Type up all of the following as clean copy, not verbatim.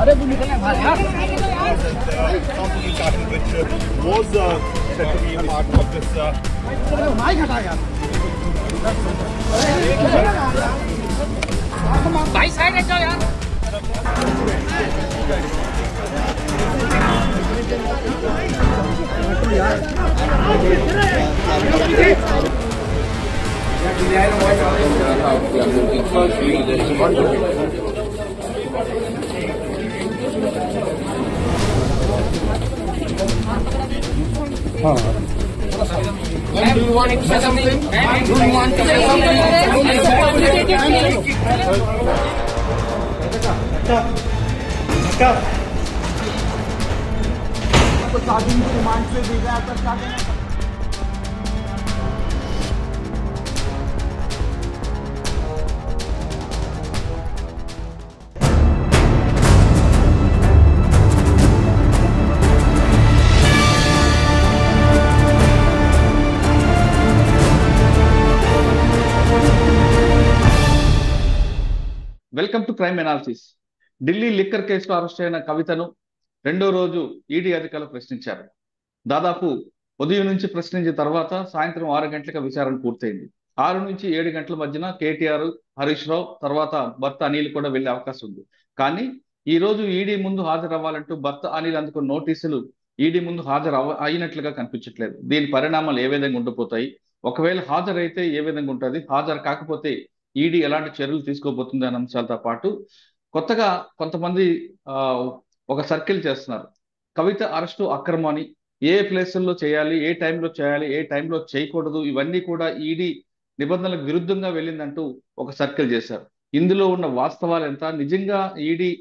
company starting which was said to be part of this. भाई side हट जाओ यार। Do you want to say something? Do you want to say something? Welcome to crime analysis. Delhi liquor కేసులో arrest అయిన కవితను రెండో రోజు ED అధికారులు ప్రశ్నించారు. దాదాపు ఉదయం నుంచి ప్రశ్నించిన తర్వాత సాయంత్రం 6 గంటలకు విచారణ పూర్తయింది. 6 నుంచి 7 గంటల మధ్యన కేటీఆర్, హరీష్ రావు తర్వాత భర్త అనిల్ కూడా వెళ్లే అవకాశం ఉంది. కానీ ఈ రోజు ఈడీ ముందు హాజరవ్వాలంటూ భర్త అనిల్ అందుకున్న నోటీసులు ఈడీ ముందు అయినట్లుగా కనిపించట్లేదు. దీని పరిణామాలు ఏ విధంగా ఉండిపోతాయి, ఒకవేళ హాజరైతే ఏ విధంగా ఉంటుంది, హాజరు కాకపోతే ఈడీ ఎలాంటి చర్యలు తీసుకోబోతుంది అనే అంశాలతో పాటు కొత్తగా కొంతమంది ఒక సర్కిల్ చేస్తున్నారు. కవిత అరెస్టు అక్రమని, ఏ ప్లేసుల్లో చేయాలి, ఏ టైంలో చేయాలి, ఏ టైంలో చేయకూడదు, ఇవన్నీ కూడా ఈడీ నిబంధనలకు విరుద్ధంగా వెళ్ళిందంటూ ఒక సర్కిల్ చేశారు. ఇందులో ఉన్న వాస్తవాలు ఎంత, నిజంగా ఈడీ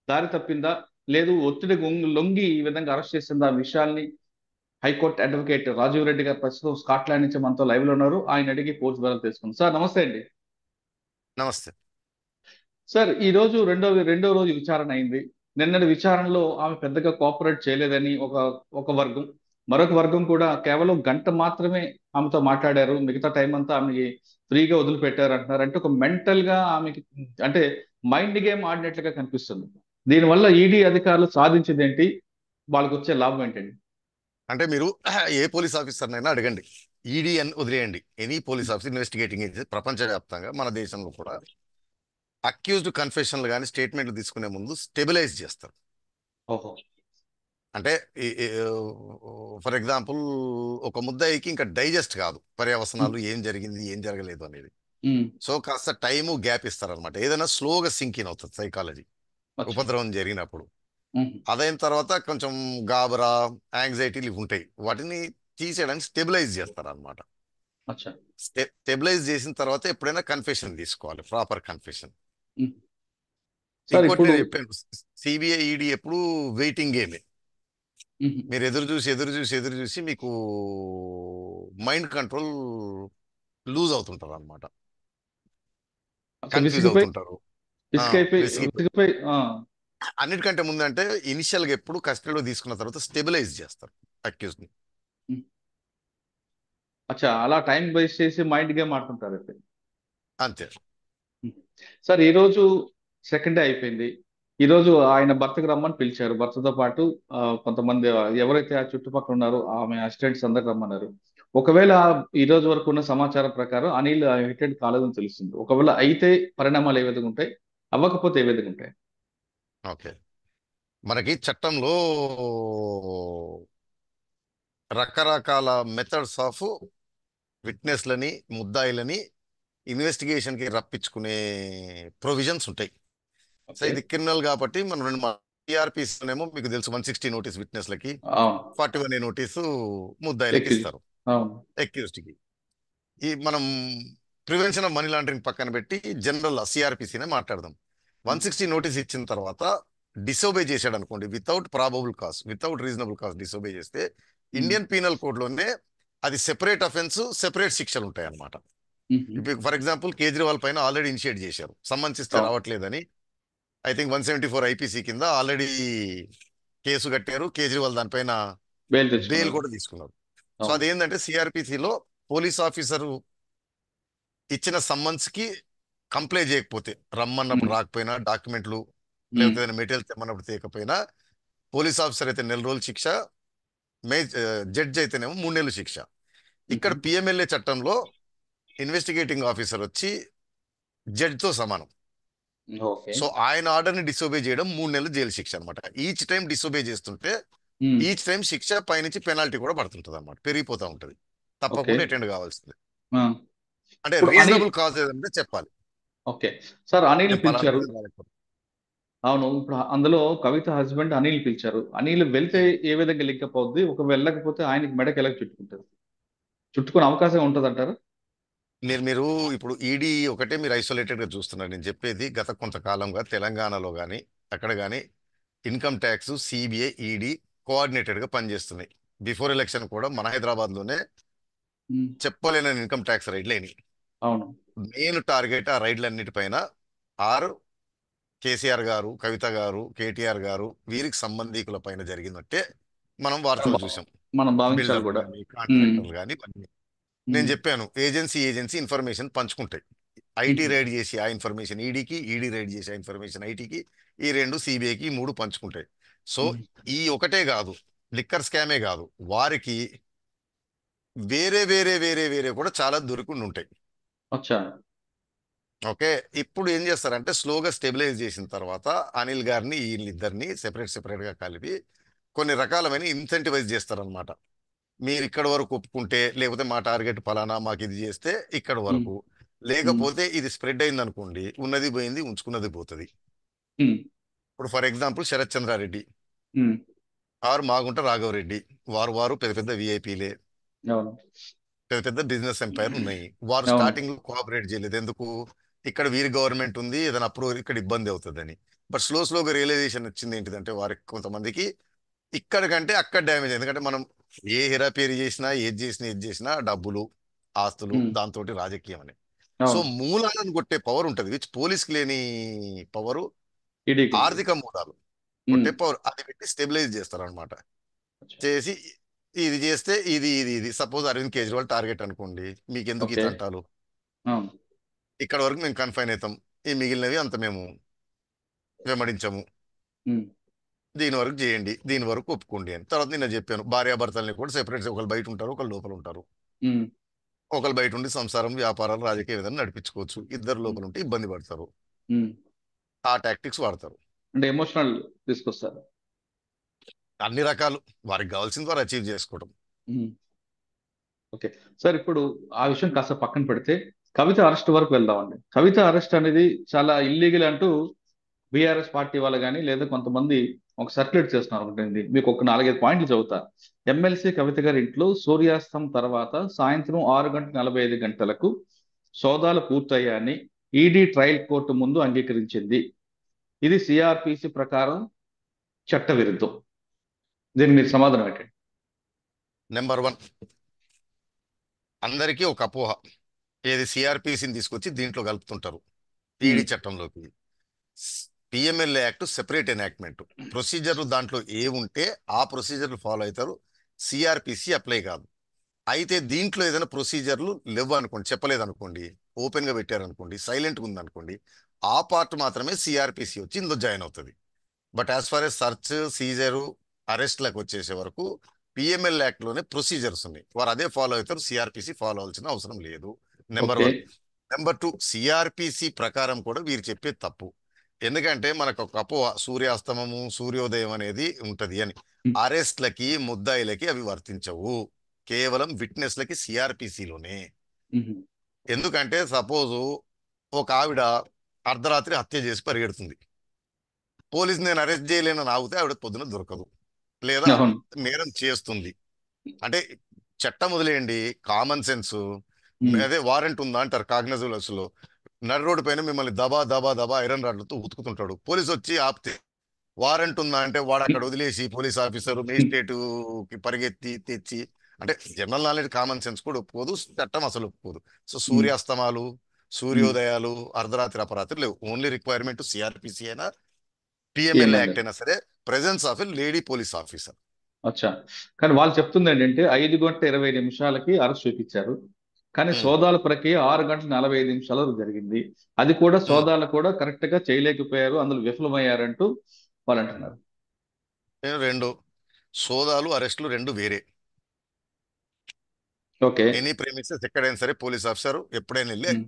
దారి తప్పిందా లేదు ఒత్తిడి లొంగి ఈ విధంగా అరెస్ట్ చేసిందా ఆ విషయాల్ని హైకోర్టు అడ్వకేట్ రాజీవ్ రెడ్డి గారు ప్రస్తుతం స్కాట్లాండ్ నుంచి మనతో లైవ్ లో ఉన్నారు. ఆయన అడిగి పూర్తి వివరాలు తెలుసుకుందాం. సార్ నమస్తే అండి. నమస్తే సార్, ఈ రోజు రెండో రోజు విచారణ అయింది. నిన్నటి విచారణలో ఆమె పెద్దగా కోఆపరేట్ చేయలేదని ఒక వర్గం, మరొక వర్గం కూడా కేవలం గంట మాత్రమే ఆమెతో మాట్లాడారు, మిగతా టైం అంతా ఆమెకి ఫ్రీగా వదిలిపెట్టారు అంటున్నారు. అంటే ఒక మెంటల్ గా ఆమెకి అంటే మైండ్ గేమ్ ఆడినట్లుగా కనిపిస్తుంది. దీనివల్ల ఈడీ అధికారులు సాధించింది ఏంటి, వాళ్ళకి వచ్చే లాభం ఏంటండి? అంటే మీరు ఏ పోలీస్ ఆఫీసర్నైనా అడగండి, ఈడీ అని వదిలేయండి, any police officer investigating agency ప్రపంచవ్యాప్తంగా మన దేశంలో కూడా అక్యూజ్డ్ కన్ఫెషన్లు కానీ స్టేట్మెంట్లు తీసుకునే ముందు స్టెబిలైజ్ చేస్తారు. ఓహో. అంటే ఫర్ ఎగ్జాంపుల్ ఒక ముద్దాయికి ఇంకా డైజెస్ట్ కాదు పర్యవసనాలు, ఏం జరిగింది ఏం జరగలేదు అనేది. సో కాస్త టైము గ్యాప్ ఇస్తారనమాట. ఏదైనా స్లోగా సింక్ ఇన్ అవుతుంది సైకాలజీ ఉపద్రవం జరిగినప్పుడు. అదైన తర్వాత కొంచెం గాబరా, యాంగ్జైటీలు ఉంటాయి, వాటిని తీసేయడానికి స్టెబిలైజ్ చేస్తారు అనమాట. స్టెబిలైజ్ చేసిన తర్వాత ఎప్పుడైనా కన్ఫెషన్ తీసుకోవాలి, ప్రాపర్ కన్ఫెషన్. ఇంకోటి నేను చెప్పాను, సిబిఐ ఈడీ ఎప్పుడు వెయిటింగ్ గేమే. మీరు ఎదురు చూసి మీకు మైండ్ కంట్రోల్ లూజ్ అవుతుంటారు అనమాట, కన్ఫ్యూజ్ అవుతుంటారు. అన్నిటికంటే ముందు అంటే ఇనిషియల్ గా ఎప్పుడు కస్టడీలో తీసుకున్న తర్వాత స్టెబిలైజ్ చేస్తారు అక్యూజ్ ని. అలా టైం వేస్ట్ చేసి మైండ్ గేమ్ ఆడుతుంటారు అయితే. అంతే సార్, ఈ రోజు సెకండ్ డే అయిపోయింది. ఈ రోజు ఆయన భర్తకు రమ్మని పిలిచారు. భర్తతో పాటు కొంతమంది ఎవరైతే ఆ చుట్టుపక్కల ఉన్నారో ఆమె అసిస్టెంట్స్ అందరు రమ్మన్నారు. ఒకవేళ ఈ రోజు వరకు ఉన్న సమాచారం ప్రకారం అనిల్ హిటెడ్ కాలేదని తెలుస్తుంది. ఒకవేళ అయితే పరిణామాలు ఏ విధంగా ఉంటాయి, అవ్వకపోతే ఏ విధంగా ఉంటాయి? ఓకే, మనకి చట్టంలో రకరకాల మెథడ్స్ ఆఫ్ విట్నెస్లని, ముద్దాయిలని ఇన్వెస్టిగేషన్కి రప్పించుకునే ప్రొవిజన్స్ ఉంటాయి. సో ఇది క్రిమినల్ కాబట్టి మనం రెండు టీఆర్పీస్ ఏమో మీకు తెలుసు 160 నోటీస్ విట్నెస్లకి, 41A నోటీసు ముద్దాయిలకి ఇస్తారు అక్యూజ్డ్కి. ఈ మనం ప్రివెన్షన్ ఆఫ్ మనీ లాండరింగ్ పక్కన పెట్టి జనరల్ సిఆర్పిసినే మాట్లాడదాం. 160 నోటీస్ ఇచ్చిన తర్వాత డిసోబే చేశాడు అనుకోండి, without probable cause, without reasonable cause disobey చేస్తే ఇండియన్ పీనల్ కోడ్లోనే అది సెపరేట్ అఫెన్స్, సెపరేట్ శిక్షలు ఉంటాయి అన్నమాట. ఇప్పుడు ఫర్ ఎగ్జాంపుల్ కేజ్రీవాల్ పైన ఆల్రెడీ ఇనిషియేట్ చేశారు, సమ్మన్స్ ఇస్తే రావట్లేదని. ఐ థింక్ 174 ఐపీసీ కింద ఆల్రెడీ కేసు కట్టారు. కేజ్రీవాల్ దానిపైన బెయిల్ కూడా తీసుకున్నారు. సో అదేంటంటే సిఆర్పిసిలో పోలీస్ ఆఫీసరు ఇచ్చిన సమ్మన్స్ కి కంప్లై చేయకపోతే, రమ్మన్నప్పుడు రాకపోయినా, డాక్యుమెంట్లు లేకపోతే ఏదైనా మెటీరియల్ తెమ్మన్నప్పుడు తీయకపోయినా పోలీస్ ఆఫీసర్ అయితే 4 రోజులు శిక్ష, జడ్జి అయితేనేమో 3 నెలలు శిక్ష. ఇక్కడ పిఎంఎల్ఏ చట్టంలో ఇన్వెస్టిగేటింగ్ ఆఫీసర్ వచ్చి జడ్జితో సమానం. ఓకే. సో ఆయన ఆర్డర్ని డిసోబే చేయడం 3 నెలలు జైలు శిక్ష అనమాట. ఈచ్ టైం డిసోబే చేస్తుంటే ఈచ్ టైం శిక్ష పైనుంచి పెనాల్టీ కూడా పడుతుంటది అనమాట, పెరిగిపోతా ఉంటది. తప్పకుండా అటెండ్ కావాల్సిందే. అంటే ఇప్పుడు అనిల్ రీజనబుల్ కాజ్ ఏదంటే చెప్పాలి. ఓకే సార్, అనిల్ నేను పలానా పిలిచారు. రోజు రాలేకపోతే. అవును, ఇప్పుడు అందులో కవిత హస్బెండ్ అనిల్ పిలిచారు. అనిల్ వెళ్తే ఏ విధంగా లింక్ అప్ అవుద్ది, ఒక వెళ్ళకపోతే ఆయనకి మెడకి ఎలా చుట్టుకుంటది, చుట్టుకునే అవకాశం ఉంటుంది అంటారు? మీరు ఇప్పుడు ఈడీ ఒకటే మీరు ఐసోలేటెడ్ గా చూస్తున్నారు. నేను చెప్పేది గత కొంతకాలంగా తెలంగాణలో కానీ అక్కడ కానీ income tax, CBI, ED coordinated గా పనిచేస్తున్నాయి. బిఫోర్ ఎలక్షన్ కూడా మన హైదరాబాద్ లోనే చెప్పలేని ఇన్కమ్ ట్యాక్స్ రైడ్లు అయినాయి. అవును. మెయిన్ టార్గెట్ ఆ రైడ్లన్నిటిపైన కేసీఆర్ గారు, కవిత గారు, కేటీఆర్ గారు వీరికి సంబంధికుల పైన జరిగినట్టే మనం వార్తలు చూసాం. మనం భావించాలి బిల్డర్లు కూడా. కానీ కాంట్రాక్టర్లు కానీ ఇవన్నీ. నేను చెప్పాను ఏజెన్సీ ఇన్ఫర్మేషన్ పంచుకుంటాయి. ఐటీ రైడ్ చేసి ఆ ఇన్ఫర్మేషన్ ఈడీకి, ఈడీ రైడ్ చేసి ఆ ఇన్ఫర్మేషన్ ఐటీకి, ఈ 2 సిబిఐకి, 3 పంచుకుంటాయి. సో ఈ ఒకటే కాదు, లిక్కర్ స్కామే కాదు, వారికి వేరే వేరే వేరే వేరే కూడా చాలా దొరికిండి ఉంటాయి. అచ్చా. ఓకే. ఇప్పుడు ఏం చేస్తారంటే స్లోగా స్టెబిలైజ్ చేసిన తర్వాత అనిల్ గారిని వీళ్ళిద్దరిని సెపరేట్ గా కలిపి కొన్ని రకాలమైన ఇన్సెంటివైజ్ చేస్తారనమాట. మీరు ఇక్కడ వరకు ఒప్పుకుంటే, లేకపోతే మా టార్గెట్ ఫలానా, మాకు ఇది చేస్తే ఇక్కడ వరకు, లేకపోతే ఇది స్ప్రెడ్ అయింది అనుకోండి, ఉన్నది పోయింది, ఉంచుకున్నది పోతుంది. ఇప్పుడు ఫర్ ఎగ్జాంపుల్ శరత్ చంద్రారెడ్డి ఆరు మాగుంట రాఘవరెడ్డి, వారు పెద్ద పెద్ద విఐపీలే, పెద్ద పెద్ద బిజినెస్ ఎంపైర్ ఉన్నాయి. వారు స్టార్టింగ్ లో కోఆపరేట్ చేయలేదు. ఎందుకు? ఇక్కడ వీరి గవర్నమెంట్ ఉంది, ఏదైనా అప్రూవల్ ఇక్కడ ఇబ్బంది అవుతుందని. బట్ స్లోగా రియలైజేషన్ వచ్చింది ఏంటిదంటే వారికి కొంతమందికి ఇక్కడ కంటే అక్కడ డ్యామేజ్. ఎందుకంటే మనం ఏ హెరాపేరీ చేసినా, ఏది చేసినా డబ్బులు, ఆస్తులు, దాంతో రాజకీయం అని. సో మూలాలను కొట్టే పవర్ ఉంటది, విచ్ పోలీస్కి లేని పవరు, ఆర్థిక మూలాలు కొట్టే పవర్. అది పెట్టి స్టెబిలైజ్ చేస్తారు అనమాట. చేసి ఇది చేస్తే ఇది సపోజ్ అరవింద్ కేజ్రీవాల్ టార్గెట్ అనుకోండి, మీకు ఎందుకు ఈ తంటాలు, ఇక్కడ వరకు మేము కన్ఫైన్ అవుతాం, ఈ మిగిలినవి అంత మేము వెంబడించము, దీని వరకు చేయండి, దీని వరకు ఒప్పుకోండి అని. తర్వాత నేను చెప్పాను భార్యాభర్తల్ని కూడా సెపరేట్, ఒకళ్ళు బయట ఉంటారు, ఒకళ్ళు లోపల ఉంటారు. ఒకళ్ళు బయట ఉండి సంసారం, వ్యాపారాలు, రాజకీయ విధానం నడిపించుకోవచ్చు. ఇద్దరు లోపల ఉంటే ఇబ్బంది పడతారు, ఆ టాక్టిక్స్ వాడతారు. అంటే ఎమోషనల్ తీసుకొస్తారు, అన్ని రకాలు వారికి కావాల్సింది వారు అచీవ్ చేసుకోవడం. ఓకే సార్, ఇప్పుడు ఆ విషయం కాస్త పక్కన పెడితే కవిత అరెస్ట్ వరకు వెళ్దామండి. కవిత అరెస్ట్ అనేది చాలా ఇల్లీగల్ అంటూ బీఆర్ఎస్ పార్టీ వాళ్ళు కానీ లేదా కొంతమంది ఒక సర్క్యులేట్ చేస్తున్నారు. ఒకటి మీకు ఒక 4-5 పాయింట్లు చదువుతా. ఎమ్మెల్సీ కవిత గారి ఇంట్లో సూర్యాస్తం తర్వాత సాయంత్రం 6:45 సోదాలు పూర్తయ్యాయని ఈడీ ట్రయల్ కోర్టు ముందు అంగీకరించింది. ఇది సిఆర్పిసి ప్రకారం చట్ట విరుద్ధం. దీనికి మీరు సమాధానం ఏంటండి? నెంబర్ 1, అందరికీ ఒక అపోహ, ఏది సిఆర్పిసిని తీసుకొచ్చి దీంట్లో కలుపుతుంటారు ఈడీ చట్టంలోకి. పిఎంఎల్ఏ యాక్ట్ సెపరేట్ ఎనాక్ట్మెంట్, ప్రొసీజర్లు దాంట్లో ఏ ఉంటే ఆ ప్రొసీజర్లు ఫాలో అవుతారు, సిఆర్పిసి అప్లై కాదు. అయితే దీంట్లో ఏదైనా ప్రొసీజర్లు లేవు అనుకోండి, చెప్పలేదనుకోండి, ఓపెన్గా పెట్టారనుకోండి, సైలెంట్గా ఉందనుకోండి, ఆ పార్ట్ మాత్రమే సిఆర్పిసి వచ్చి ఇందులో జాయిన్ అవుతుంది. But as far as search, seizure, అరెస్ట్లకు వచ్చేసే వరకు పిఎంఎల్ యాక్ట్లోనే ప్రొసీజర్స్ ఉన్నాయి, వారు అదే ఫాలో అవుతారు, సిఆర్పిసి ఫాలో అవ్వాల్సిన అవసరం లేదు. నెంబర్ 1. నెంబర్ 2, సిఆర్పిసి ప్రకారం కూడా వీరు చెప్పేది తప్పు. ఎందుకంటే మనకు ఒక అపోహ, సూర్యాస్తమము, సూర్యోదయం అనేది ఉంటది అని. అరెస్ట్లకి, ముద్దాయిలకి అవి వర్తించవు, కేవలం విట్నెస్లకి సిఆర్పిసిలోనే. ఎందుకంటే సపోజు ఒక ఆవిడ అర్ధరాత్రి హత్య చేసి పరిగెడుతుంది, పోలీసు నేను అరెస్ట్ చేయలేనని ఆగితే ఆవిడ పొద్దున దొరకదు, లేదా నేరం చేస్తుంది. అంటే చట్టం వదిలేయండి, కామన్ సెన్స్. అదే వారెంట్ ఉందా అంటారు కాగ్నిజబుల్స్ లో. నడి రోడ్డు పైన మిమ్మల్ని దబా దబా దబా ఐరన్ రాడ్లతో ఉతుకుతుంటాడు, పోలీసు వచ్చి ఆపితే వారెంట్ ఉందా అంటే వాడు అక్కడ వదిలేసి పోలీస్ ఆఫీసర్ మేజిస్ట్రేట్ కి పరిగెత్తి తెచ్చి, అంటే జనరల్ నాలెడ్జ్, కామన్ సెన్స్ కూడా ఒప్పుకోదు, చట్టం అసలు ఒప్పుకోదు. సో సూర్యాస్తమాలు, సూర్యోదయాలు, అర్ధరాత్రి అపరాత్రి లేవు. ఓన్లీ రిక్వైర్మెంట్ సిఆర్పిసి అయినా పిఎంఎల్ యాక్ట్ అయినా సరే presence of a lady police officer. అచ్చా, కానీ వాళ్ళు చెప్తుంది ఏంటంటే 5:20 అరెస్ట్ చూపించారు, కానీ ఉమ్, సోదాల ప్రక్రియ 6 గంటల 45 నిమిషాలు జరిగింది. అది కూడా ఉమ్. సోదాలు కూడా కరెక్ట్ గా చేయలేకపోయారు, అందులో విఫలమయ్యారంటూ వాళ్ళు అంటున్నారు. నేను రెండు సోదాలు అరెస్టులు రెండు వేరే. ఓకే. ఎనీ ప్రెమిసెస్ ఎక్కడైనా సరే పోలీస్ ఆఫీసర్ ఎప్పుడైనా వెళ్ళి ఉమ్,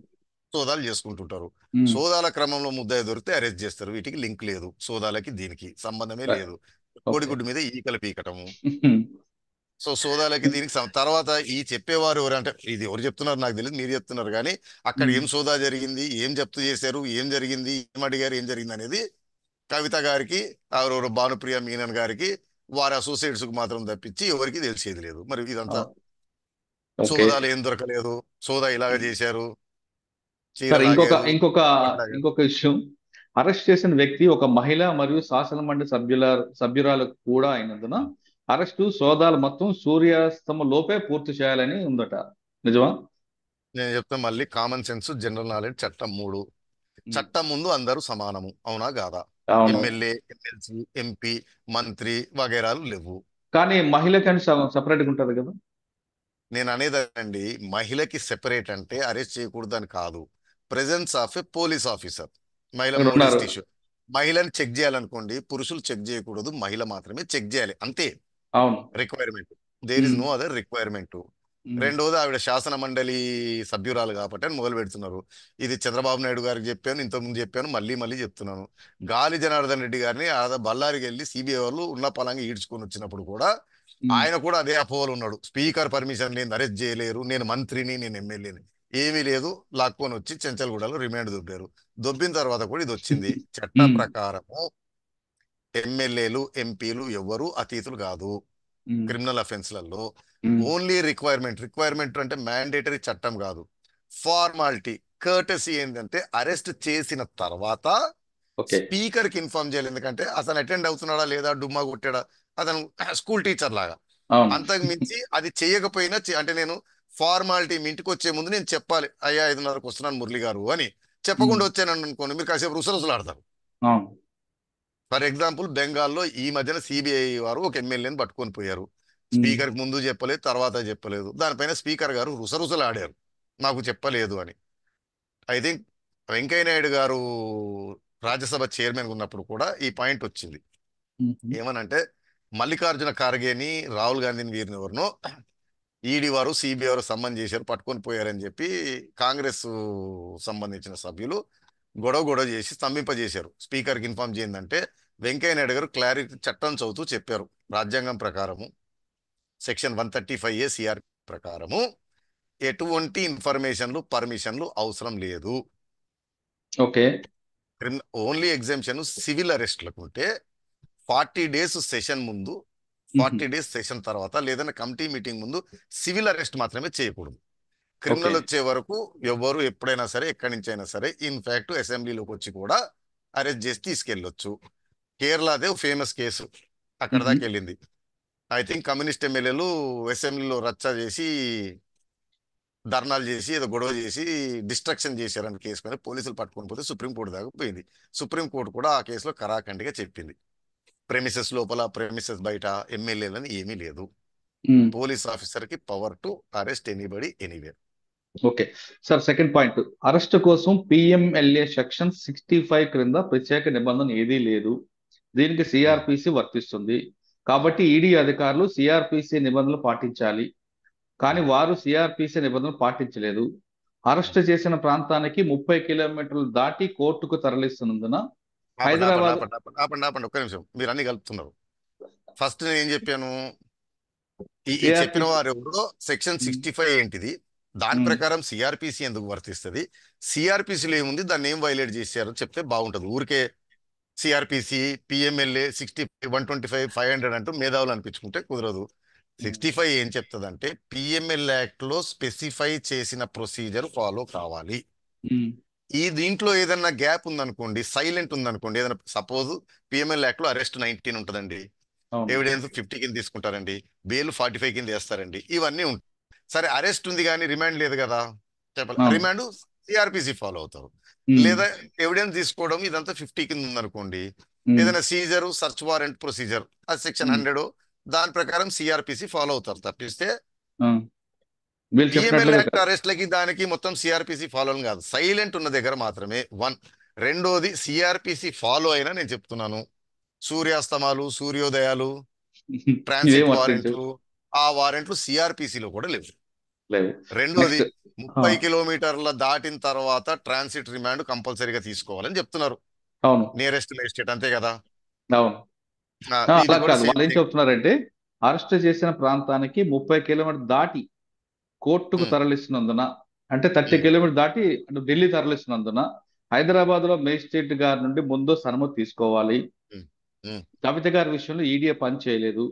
సోదాలు చేసుకుంటుంటారు. ఉమ్, సోదాల క్రమంలో ముద్దాయి దొరికితే అరెస్ట్ చేస్తారు. వీటికి లింక్ లేదు, సోదాలకి దీనికి సంబంధమే రైట్. లేదు. ఓకే. కోడిగుడ్డు మీద ఈకలు పీకటము. ఉమ్, సో సోదాలకి దీనికి తర్వాత ఈ చెప్పేవారు ఎవరు అంటే ఇది ఎవరు చెప్తున్నారు నాకు తెలియదు, మీరు చెప్తున్నారు కానీ అక్కడ ఉమ్, ఏం సోదా జరిగింది, ఏం జప్తు చేశారు, ఏం జరిగింది, ఏం అడిగారు, ఏం జరిగింది అనేది కవిత గారికి, ఎవరెవరు భానుప్రియ మీనన్ గారికి, వారి అసోసియేట్స్ కు మాత్రం తప్పించి ఎవరికి తెలిసేది లేదు. మరి ఇదంతా ఓకే. సోదాలు ఏం దొరకలేదు, సోదా ఇలాగ చేశారు, చీర సరే, ఇంకొక లాగారు, ఇంకొక బట్టలు లాగారు. ఇంకొక విషయం. అరెస్ట్ చేసిన వ్యక్తి ఒక మహిళ మరియు శాసన మండలి సభ్యురాలు కూడా అయినందున అరెస్టు సోదాలు మొత్తం సూర్యాస్తమ లోపే పూర్తి చేయాలని ఉందట. నిజమా? నేను చెప్తా మళ్ళీ, కామన్ సెన్స్, జనరల్ నాలెడ్జ్, చట్టం 3. ఉమ్, చట్టం ముందు అందరూ సమానము, అవునా కాదా? అవును. ఎమ్మెల్యే, ఎమ్మెల్సీ, ఎంపీ, మంత్రి వగైరాలు లేవు. కానీ మహిళకని సపరేట్ గా ఉంటది కదా. నేను అనేదండి, మహిళకి సెపరేట్ అంటే అరెస్ట్ చేయకూడదు అని కాదు. Presence of a police officer, మహిళ ఇక్కడ ఉన్నారు. Notice issue. మహిళని చెక్ చేయాలనుకోండి, పురుషులు చెక్ చేయకూడదు, మహిళ మాత్రమే చెక్ చేయాలి, అంతే అవును. Requirement. There is um, no other requirement. Um, రెండోది, ఆవిడ శాసన మండలి సభ్యురాలు కాబట్టి అని మొదలు పెడుతున్నారు. ఇది చంద్రబాబు నాయుడు గారికి చెప్పాను, ఇంతకుముందు చెప్పాను, మళ్ళీ మళ్ళీ చెప్తున్నాను. గాలి జనార్దన్ రెడ్డి గారిని బళ్ళారికి వెళ్ళి సిబిఐ వాళ్ళు ఉన్న పలంగా ఈడ్చుకొని వచ్చినప్పుడు కూడా ఉమ్, ఆయన కూడా అదే అపోహలు ఉన్నాడు. స్పీకర్ పర్మిషన్ నేను అరెస్ట్ చేయలేరు, నేను మంత్రిని, నేను ఎమ్మెల్యేని. ఏమీ లేదు, లాక్కొని వచ్చి చెంచల్గూడలో రిమాండ్ దొబ్బారు. దొబ్బిన తర్వాత కూడా ఇది వచ్చింది. చట్ట ఉమ్, ప్రకారము ఎమ్మెల్యేలు, ఎంపీలు ఎవ్వరూ అతీతులు కాదు ఉమ్, క్రిమినల్ అఫెన్స్లలో. ఉమ్. ఓన్లీ రిక్వైర్మెంట్ అంటే మ్యాండేటరీ చట్టం కాదు, ఫార్మాలిటీ, కర్టసీ ఏంటంటే అరెస్ట్ చేసిన తర్వాత ఓకే. స్పీకర్ కి ఇన్ఫార్మ్ చేయాలి. ఎందుకంటే అతను అటెండ్ అవుతున్నాడా లేదా, డుమ్మా కొట్టాడా, అతను స్కూల్ టీచర్ లాగా. అవును. అంతకు మించి అది చేయకపోయినా అంటే నేను ఫార్మాలిటీ, మీ ఇంటికి వచ్చే ముందు నేను చెప్పాలి, అయ్యా 5:30కు వస్తున్నాను మురళి గారు అని. ఉమ్, చెప్పకుండా వచ్చాను అనుకోండి, మీరు కాసేపు రుసరుసలాడతారు. అవును. ఫర్ ఎగ్జాంపుల్, బెంగాల్లో ఈ మధ్యన సిబిఐ వారు ఒక ఎమ్మెల్యేని పట్టుకొని పోయారు. ఉమ్, స్పీకర్ ముందు చెప్పలేదు, తర్వాత చెప్పలేదు. దానిపైన స్పీకర్ గారు రుసరుసలాడారు, నాకు చెప్పలేదు అని. ఐ థింక్ వెంకయ్య నాయుడు గారు రాజ్యసభ చైర్మన్ ఉన్నప్పుడు కూడా ఈ పాయింట్ వచ్చింది. ఉమ్, ఏమనంటే, మల్లికార్జున ఖార్గేని, రాహుల్ గాంధీని, వీరిని ఎవరినో ఈడీ వారు, సిబిఐ వారు సమ్మన్ చేశారు, పట్టుకొని పోయారని చెప్పి కాంగ్రెస్ సంబంధించిన సభ్యులు గొడవ చేసి స్తంభింపజేశారు. స్పీకర్కి ఇన్ఫార్మ్ చేయందంటే వెంకయ్య నాయుడు గారు క్లారిటీ చట్టం చదువుతూ చెప్పారు. రాజ్యాంగం ప్రకారము సెక్షన్ 135A సిఆర్ ప్రకారము ఎటువంటి ఇన్ఫర్మేషన్లు, పర్మిషన్లు అవసరం లేదు. ఓకే. ఓన్లీ ఎగ్జామ్షన్ సివిల్ అరెస్ట్లకు ఉంటే 40 డేస్ సెషన్ ముందు, ఉహు, 40 డేస్ సెషన్ తర్వాత, లేదన్నా కమిటీ మీటింగ్ ముందు సివిల్ అరెస్ట్ మాత్రమే చేయకూడదు. ఓకే. క్రిమినల్ వచ్చే వరకు ఎవరు ఎప్పుడైనా సరే, ఎక్కడి నుంచి అయినా సరే, ఇన్ఫాక్ట్ అసెంబ్లీలోకి వచ్చి కూడా అరెస్ట్ చేసి తీసుకెళ్ళొచ్చు. కేరళదే ఫేమస్ కేసు అక్కడ ఉహు, దాకా వెళ్ళింది. ఐ థింక్ కమ్యూనిస్ట్ ఎమ్మెల్యేలు అసెంబ్లీలో రచ్చ చేసి, ధర్నాలు చేసి, ఏదో గొడవ చేసి డిస్ట్రక్షన్ చేశారని కేసు మీద పోలీసులు పట్టుకొని పోతే సుప్రీంకోర్టు దాకా పోయింది. సుప్రీంకోర్టు కూడా ఆ కేసులో కరాఖండిగా చెప్పింది, ప్రెమిసెస్ లోపల, ప్రెమిసెస్ బయట ఎమ్మెల్యేలని ఏమీ లేదు. ఉమ్, పోలీస్ ఆఫీసర్ కి power to arrest anybody anywhere. Okay. Sir, second point. Arrest కోసం పిఎంఎల్ఏ సెక్షన్ 65 క్రింద ప్రత్యేక నిబంధన ఏదీ లేదు. దీనికి సిఆర్పిసి వర్తిస్తుంది. కాబట్టి ఈడీ అధికారులు సిఆర్పిసి నిబంధనలు పాటించాలి. కానీ వారు సిఆర్పిసి నిబంధనలు పాటించలేదు. అరెస్ట్ చేసిన ప్రాంతానికి 30 కిలోమీటర్లు దాటి కోర్టుకు తరలిస్తున్నందున ఆపండి ఆపండి హైదరాబాద్. ఆపండి ఆపండి ఆపండి ఆపండి, ఒక్క నిమిషం, మీరు అన్ని కలుపుతున్నారు. ఫస్ట్ నేను ఏం చెప్పాను, ఈ చెప్పిన సిఆర్పిసి. వారు ఎవరో సెక్షన్ 65 ఏంటిది, దాని ప్రకారం సిఆర్పిసి ఎందుకు వర్తిస్తుంది, సిఆర్పిసిలో ఏముంది, దాన్ని ఏం వైలేట్ చేశారో చెప్తే బాగుంటది. ఊరికే సిఆర్పిసి, పిఎంఎల్ఏ 60, 125, 500 అంటూ మేధావులు అనిపించుకుంటే కుదరదు. 65 ఏం చెప్తుందంటే, పిఎంఎల్ యాక్ట్ లో స్పెసిఫై చేసిన ప్రొసీజర్ ఫాలో కావాలి. ఈ దీంట్లో ఏదన్నా గ్యాప్ ఉందనుకోండి, సైలెంట్ ఉందనుకోండి, ఏదైనా సపోజ్ పిఎంఎల్ యాక్ట్ లో అరెస్ట్ 19 ఉంటుందండి, ఎవిడెన్స్ 50 కింద తీసుకుంటారండి, బెయిల్ 45 కింద వేస్తారండి, ఇవన్నీ ఉంటాయి. సరే, అరెస్ట్ ఉంది కానీ రిమాండ్ లేదు కదా, చెప్పాలి. రిమాండ్ సిఆర్పిసి ఫాలో అవుతారు. లేదా ఎవిడెన్స్ తీసుకోవడం ఇదంతా 50 కింద ఉందనుకోండి, ఏదైనా సీజర్, సర్చ్ వారెంట్ ప్రొసీజర్, అది సెక్షన్ 100, దాని ప్రకారం సిఆర్పిసి ఫాలో అవుతారు. తప్పిస్తే వీళ్ళు పిఎంఎల్ చెప్పినట్లుగా యాక్ట్ కాదు. అరెస్ట్లకి దానికి మొత్తం సిఆర్పిసి ఫాలో కాదు, సైలెంట్ ఉన్న దగ్గర మాత్రమే వన్. రెండోది సిఆర్పిసి ఫాలో అయినా నేను చెప్తున్నాను, సూర్యాస్తమాలు, సూర్యోదయాలు, ఇవేం ట్రాన్సిట్ వర్తించవు. వారెంట్లు, ఆ వారెంట్లు సిఆర్పిసిలో కూడా లేవు. లేవు. రెండోది నెక్స్ట్. 30 కిలోమీటర్ల దాటిన తర్వాత ట్రాన్సిట్ రిమాండ్ కంపల్సరీగా తీసుకోవాలని చెప్తున్నారు అవును. నియరెస్ట్ మేజిస్ట్రేట్, అంతే కదా. అవును. ఇది అలా కూడా కాదు, సేమ్ వాళ్ళు ఏం థింగ్. చెప్తున్నారంటే అరెస్ట్ చేసిన ప్రాంతానికి 30 కిలోమీటర్ దాటి కోర్టుకు తరలిస్తున్నందున, అంటే 30 కిలోమీటర్ దాటి అటు ఢిల్లీ తరలిస్తున్నందున హైదరాబాద్ లో మేజిస్ట్రేట్ గారి నుండి ముందస్తు అనుమతి తీసుకోవాలి. కవిత గారి విషయంలో ఈడీ పని చేయలేదు.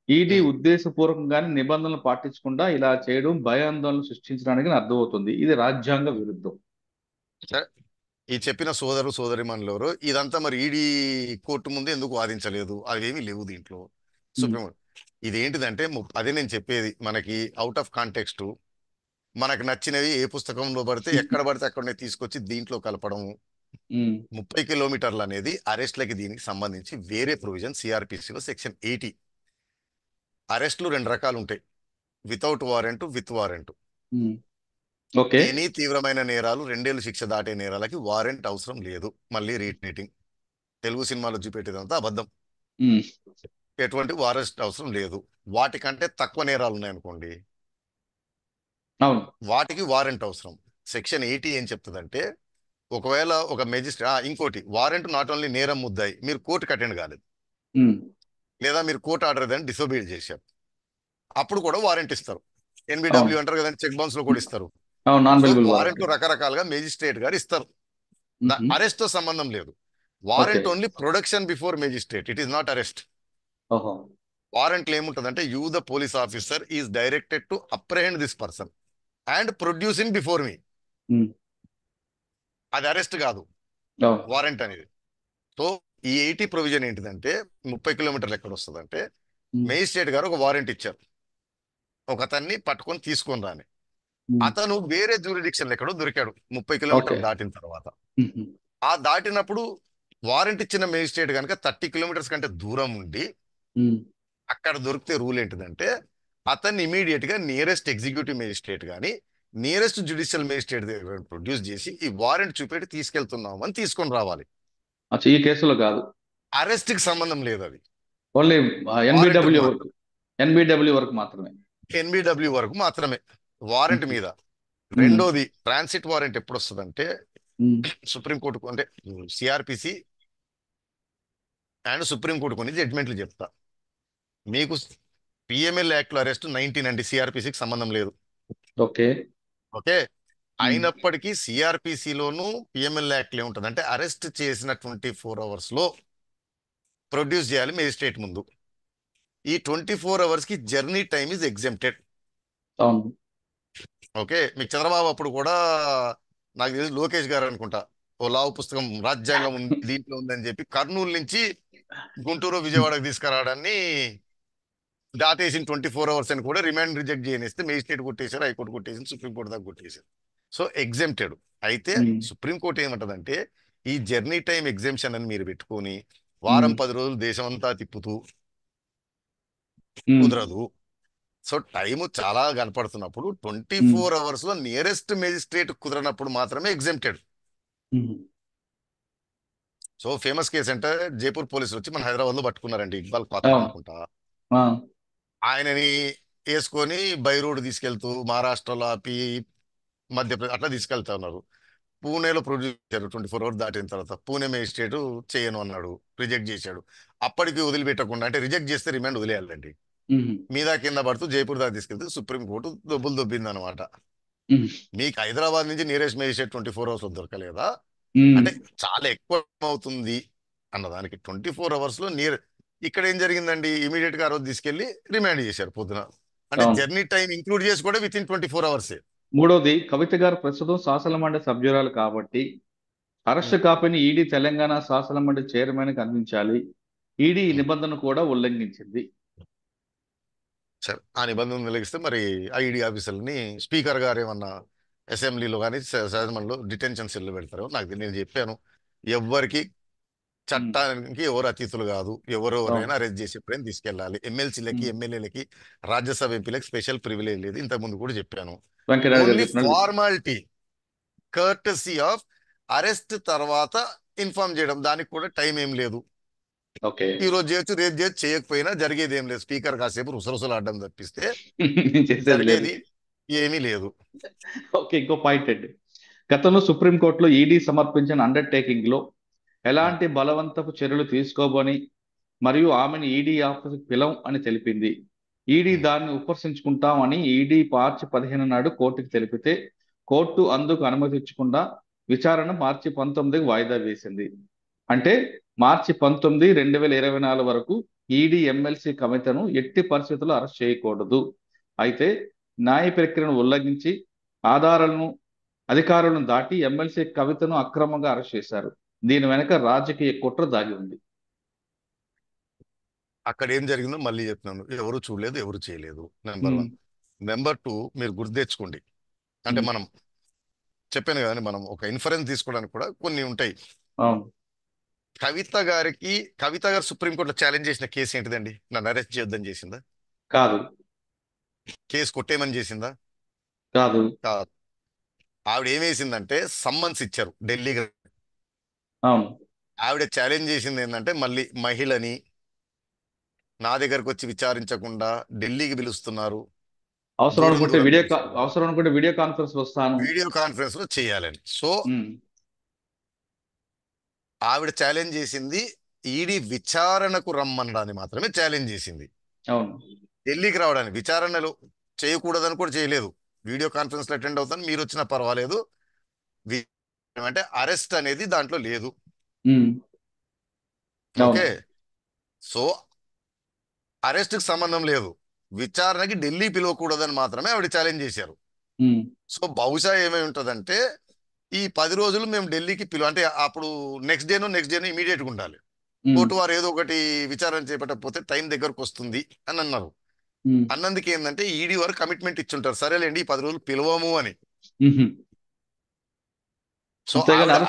ఈడీ ఉద్దేశపూర్వకంగానే నిబంధనలు పాటించకుండా ఇలా చేయడం భయాందోళన సృష్టించడానికి అర్థమవుతుంది. ఇది రాజ్యాంగ విరుద్ధం. సరే, ఈ చెప్పిన సోదరు సోదరిమణులు ఎవరు ఇదంతా మరి ఈడీ కోర్టు ముందు ఎందుకు వాదించలేదు? అవేమీ లేవు దీంట్లో. సుప్రీం ఇదేంటిదంటే అదే నేను చెప్పేది, మనకి అవుట్ ఆఫ్ కాంటెక్స్ట్ మనకు నచ్చినవి ఏ పుస్తకంలో పడితే ఎక్కడ పడితే అక్కడనే తీసుకొచ్చి దీంట్లో కలపడము. 30 కిలోమీటర్లు అనేది అరెస్ట్లకి దీనికి సంబంధించి వేరే ప్రొవిజన్ సిఆర్పిసిలో సెక్షన్ 80. అరెస్టులు 2 రకాలు ఉంటాయి, without warrant, with warrant. Okay. Any తీవ్రమైన నేరాలు 2 ఏళ్ళు శిక్ష దాటే నేరాలకి వారెంట్ అవసరం లేదు. మళ్ళీ రీట్రేటింగ్, తెలుగు సినిమాలో చూపెట్టేదంతా అబద్ధం. ఎటువంటి వారెంట్ అవసరం లేదు. వాటికంటే తక్కువ నేరాలు ఉన్నాయనుకోండి, అవును, వాటికి వారెంట్ అవసరం. సెక్షన్ 80 ఏం చెప్తుందంటే, ఒకవేళ ఒక మెజిస్ట్రేట్, ఇంకోటి వారెంట్ నాట్ ఓన్లీ నేరం ముద్దాయి మీరు కోర్టుకి అటెండ్ కాలేదు, లేదా మీరు కోర్టు ఆర్డర్ ఏదైనా డిసోబే చేశారు, అప్పుడు కూడా వారెంట్ ఇస్తారు. ఎన్బిడబ్ల్యూ అంటారు కదండి, చెక్ బౌన్స్ లో కూడా ఇస్తారు. Non so available warrant. వారెంట్లు రకరకాలుగా మేజిస్ట్రేట్ గారు ఇస్తారు. అరెస్ట్ తో సంబంధం లేదు. Okay. Warrant only production before magistrate, it is not arrest. ఓహో. వారెంట్లు ఏముంటుందంటే, you the police officer is directed to apprehend this person and produce in before me. అది అరెస్ట్ కాదు అవును. వారెంట్ అనేది. సో ఈ 80 ప్రొవిజన్ ఏంటిదంటే, 30 కిలోమీటర్లు ఎక్కడ వస్తుందంటే, మేజిస్ట్రేట్ గారు ఒక వారెంట్ ఇచ్చారు, ఒక అతన్ని పట్టుకొని తీసుకొని రాని. అతను వేరే జ్యూరిడిక్షన్ ఎక్కడో దొరికాడు 30 కిలోమీటర్లు దాటిన తర్వాత. ఆ దాటినప్పుడు వారెంట్ ఇచ్చిన మేజిస్ట్రేట్ కనుక 30 కిలోమీటర్స్ కంటే దూరం ఉండి అక్కడ దొరికితే రూల్ ఏంటిదంటే, అతన్ని ఇమీడియట్ గా నియరెస్ట్ ఎగ్జిక్యూటివ్ మేజిస్ట్రేట్ కానీ నియరెస్ట్ జ్యుడిషియల్ మేజిస్ట్రేట్ దగ్గర ప్రొడ్యూస్ చేసి ఈ వారెంట్ చూపెట్టి తీసుకెళ్తున్నాం అని తీసుకొని రావాలి. ఈ కేసులో కాదు, అరెస్ట్ కి సంబంధం లేదు, అది ఓన్లీ ఎన్బిడబ్ల్యూ వారెంట్ వరకు. ఎన్బిడబ్ల్యూ వరకు మాత్రమే. ఎన్బిడబ్ల్యూ వరకు మాత్రమే వారెంట్ మీద. రెండోది ట్రాన్సిట్ వారెంట్ ఎప్పుడు వస్తుందంటే, సుప్రీంకోర్టుకు అంటే సిఆర్పిసి అండ్ సుప్రీంకోర్టు కొన్ని జడ్జ్మెంట్లు చెప్తా. మీకు పిఎంఎల్ యాక్ట్ లో అరెస్ట్ 19 అండి, సిఆర్పిసికి సంబంధం లేదు. ఓకే. ఓకే. అయినప్పటికీ సిఆర్పిసిలోను పిఎంఎల్ యాక్ట్ లో ఏముంటుంది అంటే, అరెస్ట్ చేసిన 24 అవర్స్ లో ప్రొడ్యూస్ చేయాలి మేజిస్ట్రేట్ ముందు. ఈ 24 అవర్స్ కి జర్నీ టైమ్ ఇస్ ఎగ్జెంప్టెడ్. అవును. ఓకే. మీకు చంద్రబాబు అప్పుడు కూడా నాకు తెలిసి లోకేష్ గారు అనుకుంటా ఓ లావు పుస్తకం రాజ్యాంగం దీంట్లో ఉందని చెప్పి కర్నూలు నుంచి గుంటూరు విజయవాడకు తీసుకురావడాన్ని దాటేసిన 24 అవర్స్ అని కూడా రిమాండ్ రిజెక్ట్ చేయనిస్తే మేజిస్ట్రేట్ కొట్టేశారు, హైకోర్టు కొట్టేసింది, సుప్రీంకోర్టు దాకా కొట్టేశారు. So exempted. అయితే సుప్రీంకోర్టు ఏమంటదంటే, ఈ జర్నీ టైం ఎగ్జెంప్షన్ అని మీరు పెట్టుకొని వారం 10 రోజులు దేశం అంతా తిప్పుతూ కుదరదు. సో టైము చాలా కనపడుతున్నప్పుడు 24 అవర్స్ లో నియరెస్ట్ మేజిస్ట్రేట్ కుదరనప్పుడు మాత్రమే ఎగ్జెంప్టెడ్. సో ఫేమస్ కేసు అంటే, జైపూర్ పోలీసులు వచ్చి మన హైదరాబాద్ లో పట్టుకున్నారండి, ఇక్బాల్ ఖాతా అనుకుంటా. ఆయనని వేసుకొని బై రోడ్ తీసుకెళ్తూ మహారాష్ట్రలో ఆపి మధ్యప్రదేశ్ అట్లా తీసుకెళ్తా ఉన్నారు. పూణేలో ప్రొడ్యూస్ చేశారు 24 అవర్స్ దాటిన తర్వాత. పూణే మేజిస్ట్రేట్ చేయను అన్నాడు, రిజెక్ట్ చేశాడు. అప్పటికి వదిలిపెట్టకుండా, అంటే రిజెక్ట్ చేస్తే రిమాండ్ వదిలేయాలండి, మీద కింద పడుతూ జైపూర్ దాకా తీసుకెళ్తే సుప్రీంకోర్టు దొబ్బులు దొబ్బింది అనమాట. మీకు హైదరాబాద్ నుంచి నియరెస్ట్ మేజిస్ట్రేట్ 24 అవర్స్ లో దొరకలేదా అంటే చాలా ఎక్కువ అవుతుంది అన్నదానికి. 24 అవర్స్ లో ఇక్కడ ఏం జరిగిందండి, ఇమీడియట్ గా ఆ రోజు తీసుకెళ్లి రిమాండ్ చేశారు పొద్దున. అంటే జర్నీ టైం ఇంక్లూడ్ చేసి కూడా విత్ ఇన్ 24 అవర్స్. మూడోది, కవిత గారు ప్రస్తుతం శాసన మండలి సభ్యురాలు కాబట్టి అరెస్ట్ కాపీని ఈడీ తెలంగాణ శాసన మండలి చైర్మన్ కి అందించాలి. ఈడీ ఈ నిబంధన కూడా ఉల్లంఘించింది. సరే, ఆ నిబంధన వెలిగిస్తే మరి ఐడి ఆఫీసర్ని స్పీకర్ గారు ఏమన్నా అసెంబ్లీలో కానీ శాసనమండలిలో డిటెన్షన్ సెల్ పెడతారు నాకు. నేను చెప్పాను, ఎవ్వరికి చట్టానికి ఎవరు అతిథులు కాదు, ఎవరెవరైనా అరెస్ట్ చేసి ఎప్పుడైనా తీసుకెళ్ళాలి. ఎమ్మెల్సీలకి, ఎమ్మెల్యేలకి, రాజ్యసభ ఎంపీలకి స్పెషల్ ప్రివిలేజ్ లేదు. ఇంతకుముందు కూడా చెప్పాను. వెంకయ్యనాయుడు గారు ఓన్లీ చెప్పినట్టు. ఫార్మాలిటీ, కర్టసీ ఆఫ్ అరెస్ట్ తర్వాత ఇన్ఫార్మ్ చేయడం, దానికి కూడా టైం ఏం లేదు. ఓకే. ఈ రోజు చేయొచ్చు, రేపు చేయొచ్చు, చేయకపోయినా జరిగేది ఏం లేదు. స్పీకర్ కాసేపు రుసరుసలాడడం తప్పిస్తే చేసేది లేదు. జరిగేది ఏమీ లేదు. ఓకే, ఇంకో పాయింట్ అండి. గతంలో సుప్రీంకోర్టులో ఈడీ సమర్పించిన అండర్టేకింగ్ లో ఎలాంటి బలవంతపు చర్యలు తీసుకోబోని మరియు ఆమెను ఈడీ ఆఫీసుకు పిలవం అని తెలిపింది. ఈడీ దాన్ని ఉపసంచుకుంటామని ఈడీ మార్చి 15 నాడు కోర్టుకు తెలిపితే కోర్టు అందుకు అనుమతి ఇచ్చకుండా విచారణ మార్చి 19కి వాయిదా వేసింది. అంటే మార్చి 19, 2024 వరకు ఈడీ ఎమ్మెల్సీ కవితను ఎట్టి పరిస్థితుల్లో అరెస్ట్ చేయకూడదు. అయితే న్యాయ ప్రక్రియను ఉల్లంఘించి అధికారులను దాటి ఎమ్మెల్సీ కవితను అక్రమంగా అరెస్ట్ చేశారు. దీని వెనక రాజకీయ కుట్ర దాగి ఉంది. అక్కడ ఏం జరిగిందో మళ్ళీ చెప్తున్నాను. ఎవరు చూడలేదు, ఎవరు చేయలేదు. నెంబర్ 1. నెంబర్ 2, మీరు గుర్తు తెచ్చుకోండి. అంటే మనం చెప్పాను కదండి, మనం ఒక ఇన్ఫరెన్స్ తీసుకోవడానికి కూడా కొన్ని ఉంటాయి. అవును. కవిత గారు సుప్రీంకోర్టులో ఛాలెంజ్ చేసిన కేసు ఏంటిదండి? నన్ను అరెస్ట్ చేయొద్దని చేసిందా? కాదు. కేసు కొట్టేయమని చేసిందా? కాదు. కాదు. ఆవిడ ఏమేసిందంటే సమ్మన్స్ ఇచ్చారు ఢిల్లీ. అవును. ఆవిడ ఛాలెంజ్ చేసింది ఏంటంటే, మళ్ళీ మహిళని నా దగ్గరకు వచ్చి విచారించకుండా ఢిల్లీకి పిలుస్తున్నారు, అవసరం దూరం అనుకుంటే దూరం వీడియో పిలుస్తున్నారు, అవసరం అనుకుంటే వీడియో కాన్ఫరెన్స్ వస్తాను. వీడియో కాన్ఫరెన్స్ లో చేయాలని. సో ఆవిడ ఛాలెంజ్ చేసింది ఈడీ విచారణకు రమ్మనడాన్ని మాత్రమే ఛాలెంజ్ చేసింది. అవును. ఢిల్లీకి రావడానికి విచారణలు చేయకూడదని కూడా చేయలేదు. వీడియో కాన్ఫరెన్స్ లో అటెండ్ అవుతాను, మీరు వచ్చినా పర్వాలేదు, అంటే అరెస్ట్ అనేది దాంట్లో లేదు. ఓకే. సో అరెస్ట్ కి సంబంధం లేదు, విచారణకి ఢిల్లీ పిలవకూడదని మాత్రమే ఆవిడ ఛాలెంజ్ చేశారు. సో బహుశా ఏమై ఉంటదంటే, ఈ 10 రోజులు మేము ఢిల్లీకి అంటే అప్పుడు నెక్స్ట్ డేనో ఇమీడియట్ గా ఉండాలి. కోర్టు వారు ఏదో ఒకటి విచారణ చేపట్టకపోతే టైం దగ్గరకు వస్తుంది అని అన్నారు. అన్నందుకు ఏంటంటే ఈడీ వారు కమిట్మెంట్ ఇచ్చుంటారు, సరేలేండి ఈ 10 రోజులు పిలవము అని. సో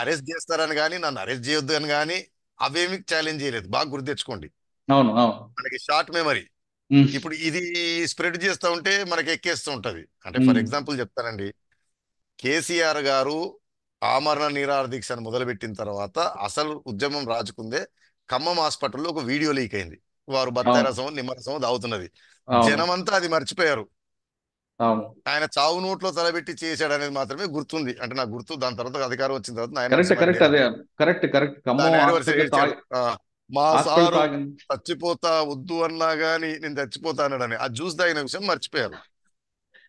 అరెస్ట్ చేస్తారని కానీ, నన్ను అరెస్ట్ చేయొద్దు అని కానీ అవేమి ఛాలెంజ్ చేయలేదు. బాగా గుర్తు తెచ్చుకోండి. అవును. మనకి షార్ట్ మెమరీ. ఇప్పుడు ఇది స్ప్రెడ్ చేస్తూ ఉంటే మనకి ఎక్కేస్తూ ఉంటది. అంటే ఫర్ ఎగ్జాంపుల్ చెప్తానండి, కేసీఆర్ గారు ఆమరణ నిరాహార దీక్షను మొదలుపెట్టిన తర్వాత అసలు ఉద్యమం రాజుకుందే ఖమ్మం హాస్పిటల్లో ఒక వీడియో లీక్ అయింది. వారు బత్తాయి రసం, నిమ్మరసం దాగుతున్నది. జనమంతా అది మర్చిపోయారు. ఆయన చావు నోట్లో తలబెట్టి చేశాడు అనేది మాత్రమే గుర్తుంది. అంటే నాకు గుర్తు. దాని తర్వాత అధికారం వచ్చిన తర్వాత మా సారు చచ్చిపోతా వద్దు అన్నా గానీ నేను చచ్చిపోతా అన్నాడని ఆ జ్యూస్ తాగిన విషయం మర్చిపోయారు.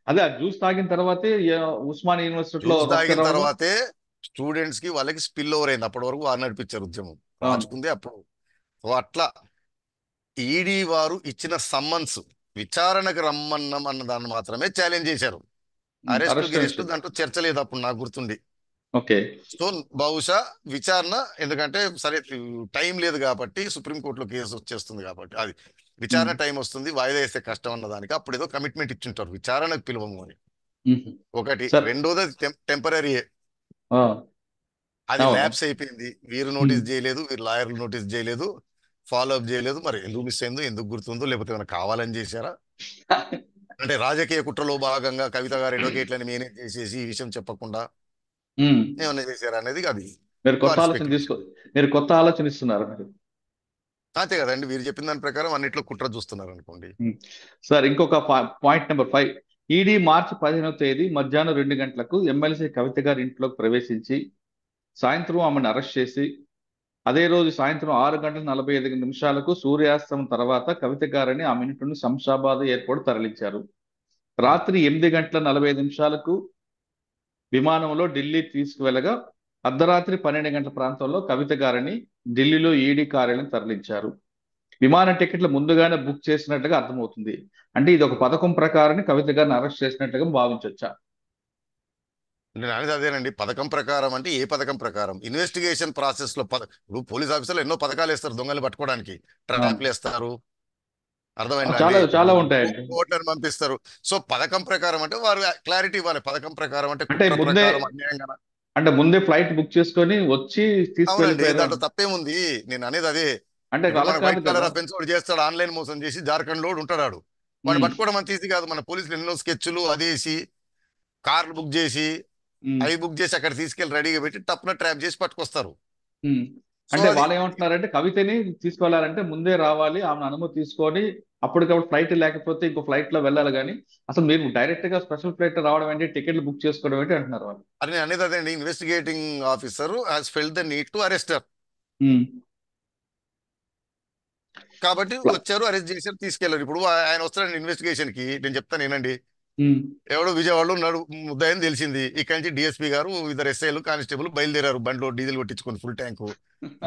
అదే జ్యూస్ తాగిన తర్వాతే ఉస్మానియా యూనివర్సిటీలో తాగిన తర్వాతే స్టూడెంట్స్ కి వాళ్ళకి స్పిల్ ఓవర్ అయింది. అప్పటి వరకు వారు నడిపించారు ఉద్యమం, రాచుకుంది అప్పుడు. అట్లా ఈడీ వారు ఇచ్చిన సమ్మన్స్ విచారణకు రమ్మన్నాం అన్న దాన్ని మాత్రమే ఛాలెంజ్ చేశారు. అరెస్ట్ దాంట్లో చర్చ లేదు అప్పుడు నాకు గుర్తుండి. ఓకే. సో బహుశా విచారణ, ఎందుకంటే సరే టైం లేదు కాబట్టి, సుప్రీంకోర్టులో కేసు వచ్చేస్తుంది కాబట్టి, అది విచారణ టైం వస్తుంది, వాయిదా వేస్తే కష్టం అన్న దానికి అప్పుడు ఏదో కమిట్మెంట్ ఇచ్చుంటారు విచారణకు పిలువము అని. ఒకటి. రెండోది టెంపరీ, అది ల్యాప్స్ అయిపోయింది. వీరు నోటీస్ చేయలేదు, వీరు లాయర్లు నోటీస్ చేయలేదు, ఫాలో అప్ చేయలేదు. మరి ఎందుకు మిస్ అయిందో, ఎందుకు గుర్తుందో, లేకపోతే ఏమైనా కావాలని చేశారా? అంటే రాజకీయ కుట్రలో భాగంగా కవిత గారు అడ్వకేట్లని మేనేజ్ చేసేసి ఈ విషయం చెప్పకుండా ఏమన్నా చేశారా అనేది అది మీరు కొత్త ఆలోచన ఇస్తున్నారు. అంతే కదండి, మీరు చెప్పిన దాని ప్రకారం అన్నిట్లో కుట్ర చూస్తున్నారు అనుకోండి. సార్ ఇంకొక పాయింట్ నెంబర్ 5. ఈడీ మార్చి 15వ తేదీ మధ్యాహ్నం 2 గంటలకు ఎమ్మెల్సీ కవిత గారి ఇంట్లోకి ప్రవేశించి సాయంత్రం ఆమెను అరెస్ట్ చేసి అదే రోజు సాయంత్రం 6:45 సూర్యాస్తమం తర్వాత కవిత గారిని ఆమె ఇంటి నుండి శంషాబాద్ ఎయిర్పోర్ట్ తరలించారు. రాత్రి 8:45 విమానంలో ఢిల్లీ తీసుకువెళ్ళగా అర్ధరాత్రి 12 గంటల ప్రాంతంలో కవిత గారిని ఢిల్లీలో ఈడీ కార్యాలయం తరలించారు. విమాన టికెట్లు ముందుగానే బుక్ చేసినట్లుగా అర్థమవుతుంది. అంటే ఇది ఒక పథకం ప్రకారం కవిత గారిని అరెస్ట్ చేసినట్లుగా భావించవచ్చా? నేను అనేది అదేనండి. పథకం ప్రకారం అంటే ఏ పథకం ప్రకారం? ఇన్వెస్టిగేషన్ ప్రాసెస్ లో ఇప్పుడు పోలీస్ ఆఫీసర్లు ఎన్నో పథకాలు వేస్తారు దొంగలు పట్టుకోవడానికి. ట్రాప్లు వేస్తారు, అర్థమైంది, చాలా ఉంటాయండి, ఓట్లను పంపిస్తారు. సో పథకం ప్రకారం అంటే వారు క్లారిటీ ఇవ్వాలి. పథకం ప్రకారం అంటే ముందే ఫ్లైట్ బుక్ చేసుకొని వచ్చి తీసుకెళ్ళి, దాంట్లో తప్పేముంది? నేను అనేది అదే. అంటే వైట్ కలర్ అఫెన్స్ వాడు చేస్తాడు, ఆన్లైన్ మోసం చేసి జార్ఖండ్ లో ఉంటాడు, వాడు పట్టుకోవడం అంత ఈజీ కాదు. మన పోలీసులు ఎన్నో స్కెచ్లు అదేసి కార్లు బుక్ చేసి ఉమ్, అవి బుక్ చేసి అక్కడ తీసుకెళ్లి రెడీగా పెట్టి టప్న ట్రాప్ చేసి పట్టుకొస్తారు. ఉమ్. సో అంటే అది వాళ్ళు ఏమంటున్నారంటే కవితని తీసుకెళ్లాలంటే ముందే రావాలి, ఆమె అనుమతి తీసుకొని అప్పటికప్పుడు ఫ్లైట్ లేకపోతే ఇంకో ఫ్లైట్ లో వెళ్ళాలి. కానీ అసలు మీరు డైరెక్ట్ గా స్పెషల్ ఫ్లైట్ లో రావడం ఏంటి, టికెట్లు బుక్ చేసుకోవడం ఏంటి అంటున్నారు వాళ్ళు. అని నేను అనేది అదే అండి, investigating officer has felt the need to arrest. Um. కాబట్టి ప్ల- వచ్చారు, అరెస్ట్ చేశారు, తీసుకెళ్లారు. ఇప్పుడు ఆయన వస్తాడండి ఇన్వెస్టిగేషన్ కి, నేను చెప్తాను ఏనండి. ఉమ్, ఎవడో విజయవాడలో ఉన్నాడు, ముద్దాయని తెలిసింది. ఇక్కడి నుంచి డిఎస్పీ గారు, ఇద్దరు ఎస్ఐలు, కానిస్టేబుల్ బయలుదేరారు బండిలో డీజిల్ కొట్టించుకొని ఫుల్ ట్యాంకు.